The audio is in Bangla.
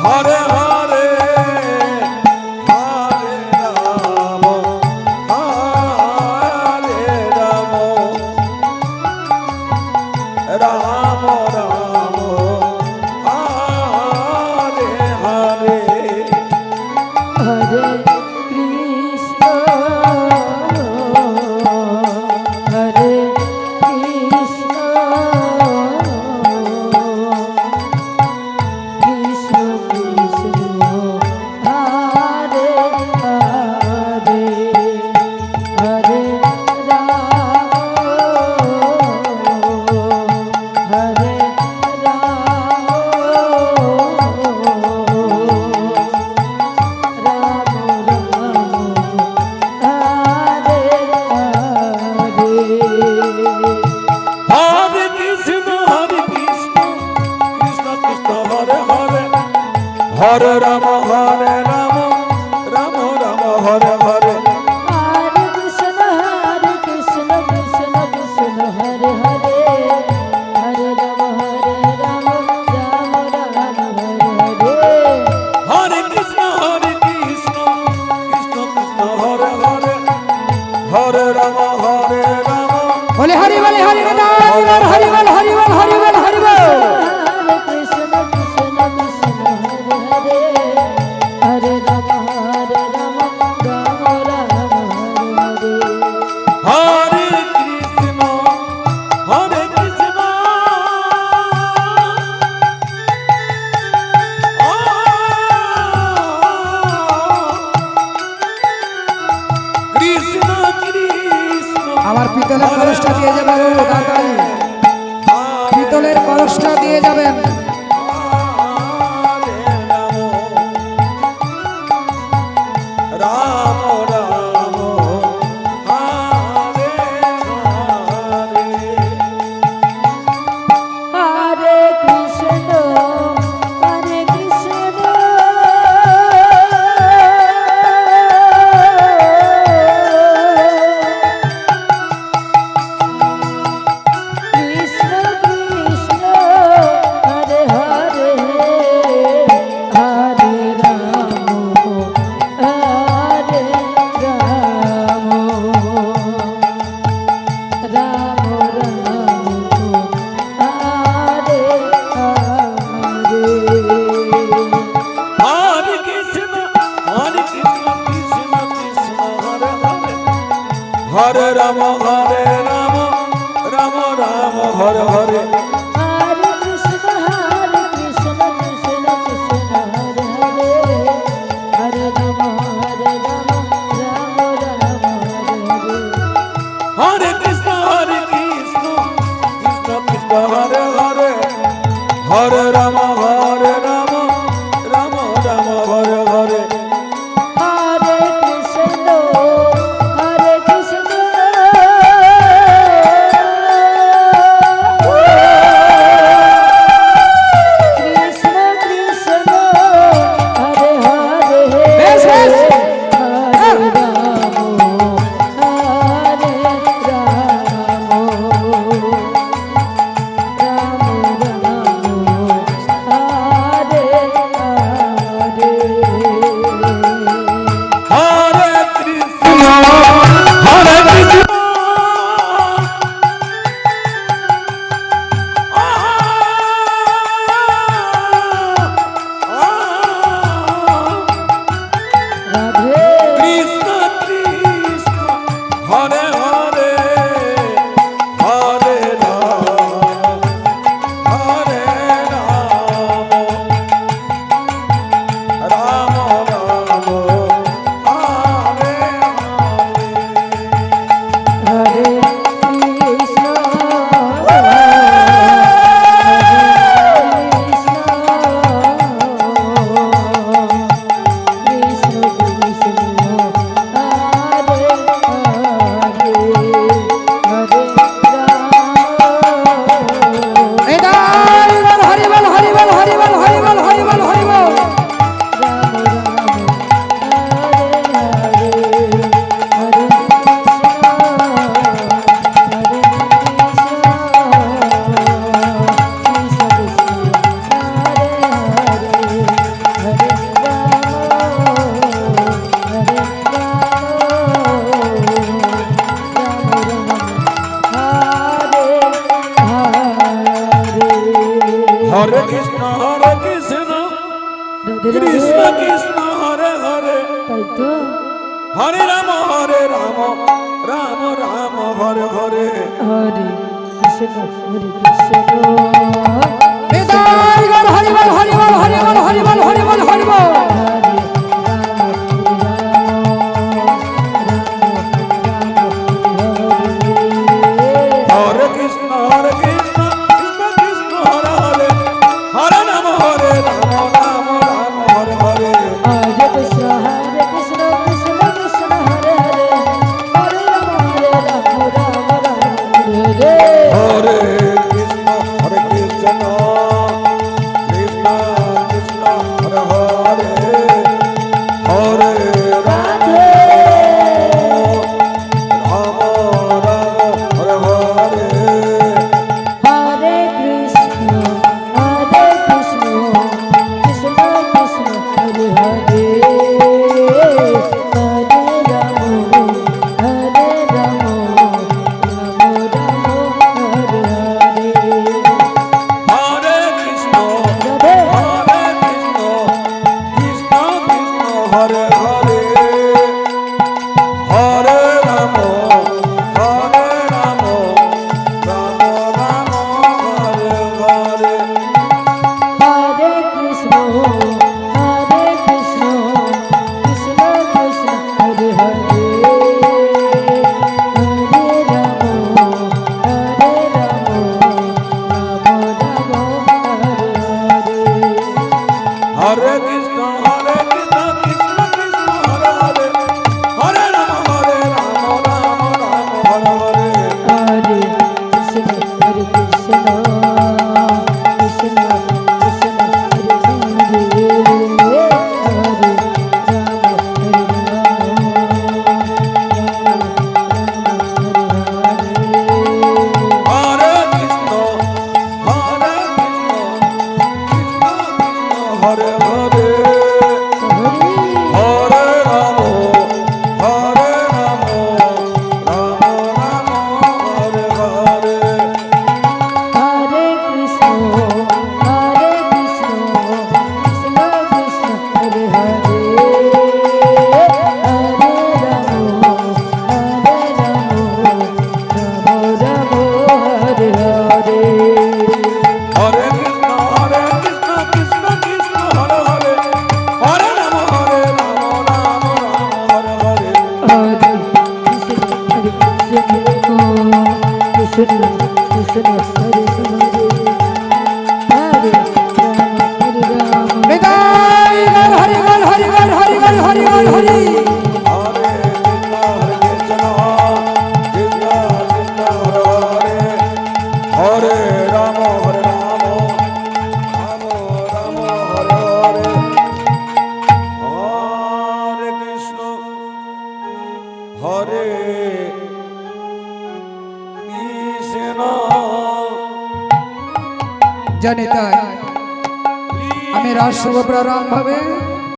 হরে হরে হরে রাম হরে রাম রাম রাম হরে হরে হরে কৃষ্ণ হরে কৃষ্ণ কৃষ্ণ কৃষ্ণ হরে হরে হরে রাম হরে রাম হরে কৃষ্ণ কৃষ্ণ কৃষ্ণ হরে হরে হরে রাম রাম রাম হরে হরে हरे कृष्ण कृष्ण कृष्ण हरे हरे हरे राम राम राम हरे हरे হরে কৃষ্ণ কৃষ্ণ কৃষ্ণ হরে হরে হরে রাম রাম बोले हरि बोल हरि बोल हरि बोल हरि बोल हरि बोल हरि बोल हरे कृष्ण कृष्ण कृष्ण हरे हरे हरे राम राम राम हरे हरे हरे कृष्ण কৃষ্ণ কৃষ্ণ আমার পিতলের কলসটা দিয়ে যাবেন তাড়াতাড়ি পিতলের কলসটা দিয়ে যাবেন রাম রাম হরে হরে हरे कृष्ण कृष्ण कृष्ण हरे हरे हरे राम हरे राम राम राम हरे हरे हरे कृष्ण कृष्ण कृष्ण हरे हरे हरे राम राम राम हरे हरे हरे कृष्ण कृष्ण कृष्ण हरे हरे हरे राम राम राम हरे हरे हरे कृष्ण कृष्ण कृष्ण हरे हरे हरे राम राम राम हरे हरे हरे कृष्ण कृष्ण कृष्ण हरे हरे बेस, बेस। हरे राम हरे राम राम राम হরে কৃষ্ণ রাধে কৃষ্ণ রাধে কৃষ্ণ হরে হরে তাই তো হরে রাম রাম রাম হরে হরে হরে কৃষ্ণ নিতাই গৌর হরি বল হরি বল হরি বল হরি বল হরি বল হরি বল হরে কৃষ্ণ কৃষ্ণ কৃষ্ণ হরে হরে হরে রাম রাম রাম হরে হরে হরে কৃষ্ণ কৃষ্ণ কৃষ্ণ হরে হরে হরে রাম রাম রাম হরে হরে কৃষ্ণ কৃষ্ণ কৃষ্ণ কৃষ্ণ হরে হরে হরে রাম রাম রাম হরে হরে হরে কৃষ্ণ কৃষ্ণ কৃষ্ণ হরে হরে হরে রাম রাম রাম হরে হরে হরে কৃষ্ণ রাধে কৃষ্ণ কৃষ্ণ হরে হরে হরে রাম রাম রাম হরে হরে হরে কৃষ্ণ কৃষ্ণ কৃষ্ণ হরে হরে হরে রাম রাম রাম হরে হরে হরে কৃষ্ণ কৃষ্ণ কৃষ্ণ হরে হরে হরে রাম রাম রাম হরে হরে হরে কৃষ্ণ কৃষ্ণ কৃষ্ণ কৃষ্ণ হরে হরে হরে হরে কৃষ্ণ হরে হরে হরে রাম রাম রাম হরে হরে হরে কৃষ্ণ কৃষ্ণ কৃষ্ণ হরে হরে হরে রাম রাম হরে হরে হরে কৃষ্ণ কৃষ্ণ কৃষ্ণ হরে হরে হরে রাম রাম হরে হরে হরে কৃষ্ণ কৃষ্ণ হরে হরে হরে রাম নিতাই গৌর হরি বল হরি বল হরি বল হরি বল হরি হরে কৃষ্ণ কৃষ্ণ কৃষ্ণ হরে হরে রাম রাম রাম হরে হরে হরে কৃষ্ণ হরে কৃষ্ণ জানিতাই আমি রাজ শুভ প্রারম্ভ ভাবে